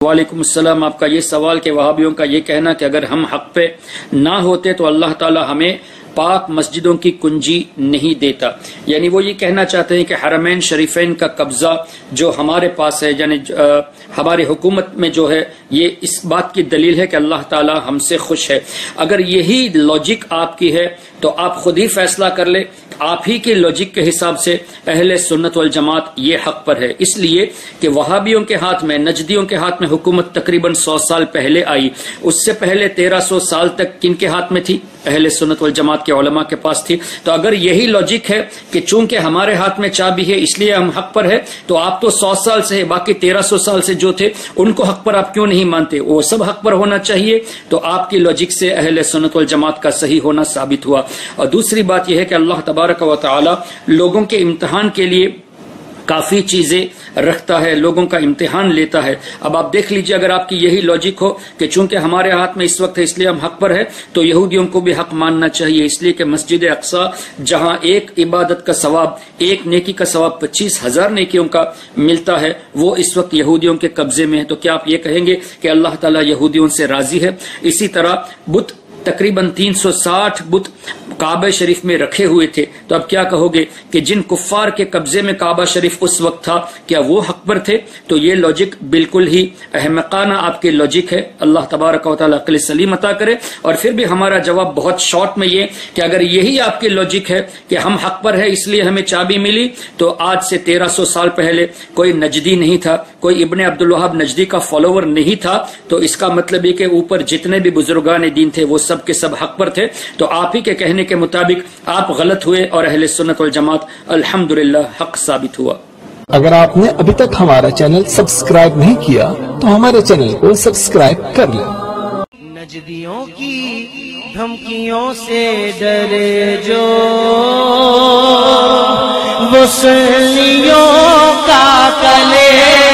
وعلیکم السلام. آپ کا یہ سوال کہ وہابیوں کا یہ کہنا کہ اگر ہم حق پہ نہ ہوتے تو اللہ تعالی ہمیں پاک مسجدوں کی کنجی نہیں دیتا، یعنی وہ یہ کہنا چاہتے ہیں کہ حرمین شریفین کا قبضہ جو ہمارے پاس ہے، یعنی ہماری حکومت میں جو ہے، یہ اس بات کی دلیل ہے کہ اللہ تعالی ہم سے خوش ہے. اگر یہی لاجک آپ کی ہے تو آپ خود ہی فیصلہ کر لیں. آپ ہی کے لاجک کے حساب سے اہل سنت والجماعت یہ حق پر ہے، اس لیے کہ وہابیوں کے ہاتھ میں، نجدیوں کے ہاتھ میں حکومت تقریباً 100 سال پہلے آئی. اس سے پہلے 1300 سال تک کن کے ہاتھ میں تھی؟ اہل سنت والجماعت کے علماء کے پاس تھی. تو اگر یہی لاجک ہے کہ چونکہ ہمارے ہاتھ میں چابی ہے اس لیے ہم حق پر ہے، تو آپ تو 100 سال سے ہے، باقی 1300 سال سے جو تھے ان کو حق پر آپ کیوں نہیں مانتے؟ وہ سب حق پر ہونا چاہیے. تو آپ کی لاجک سے اہل سنت والجماعت کا صحیح ہونا ثابت ہوا. اور دوسری بات یہ ہے کہ اللہ تبارک و تعالی لوگوں کے امتحان کے لیے کافی چیزیں رکھتا ہے، لوگوں کا امتحان لیتا ہے. اب آپ دیکھ لیجئے، اگر آپ کی یہی لاجک ہو کہ چونکہ ہمارے ہاتھ میں اس وقت ہے اس لیے ہم حق پر ہے، تو یہودیوں کو بھی حق ماننا چاہیے، اس لیے کہ مسجد اقصی جہاں ایک عبادت کا ثواب، ایک نیکی کا ثواب 25,000 نیکیوں کا ملتا ہے، وہ اس وقت یہودیوں کے قبضے میں ہے. تو کیا آپ یہ کہیں گے کہ اللہ تعالیٰ یہودیوں سے راضی ہے؟ اسی طرح بت تقریباً 360 بت کعبہ شریف میں رکھے ہوئے تھے. تو اب کیا کہو گے کہ جن کفار کے قبضے میں کعبہ شریف اس وقت تھا، کیا وہ حق پر تھے؟ تو یہ لاجک بالکل ہی احمقانہ آپ کے لاجک ہے. اللہ تبارک و تعالیٰ عقل سلیم عطا کرے. اور پھر بھی ہمارا جواب بہت شارٹ میں یہ کہ اگر یہی آپ کے لاجک ہے کہ ہم حق پر ہے اس لیے ہمیں چابی ملی، تو آج سے 1300 سال پہلے کوئی نجدی نہیں تھا، کوئی ابن عبدالوہاب نجدی کا فالوور نہیں تھا. تو اس کا مطلب یہ کہ اوپر جتنے بھی بزرگان دین تھے وہ سب کے سب حق پر تھے. تو آپ ہی کے کہنے کے مطابق آپ غلط ہوئے اور اہل سنت والجماعت الحمدللہ حق ثابت ہوا. اگر آپ نے ابھی تک ہمارا چینل سبسکرائب نہیں کیا تو ہمارے چینل کو سبسکرائب کر لیں. نجدیوں کی دھمکیوں سے ڈرے جو وہ سنیوں کا کلے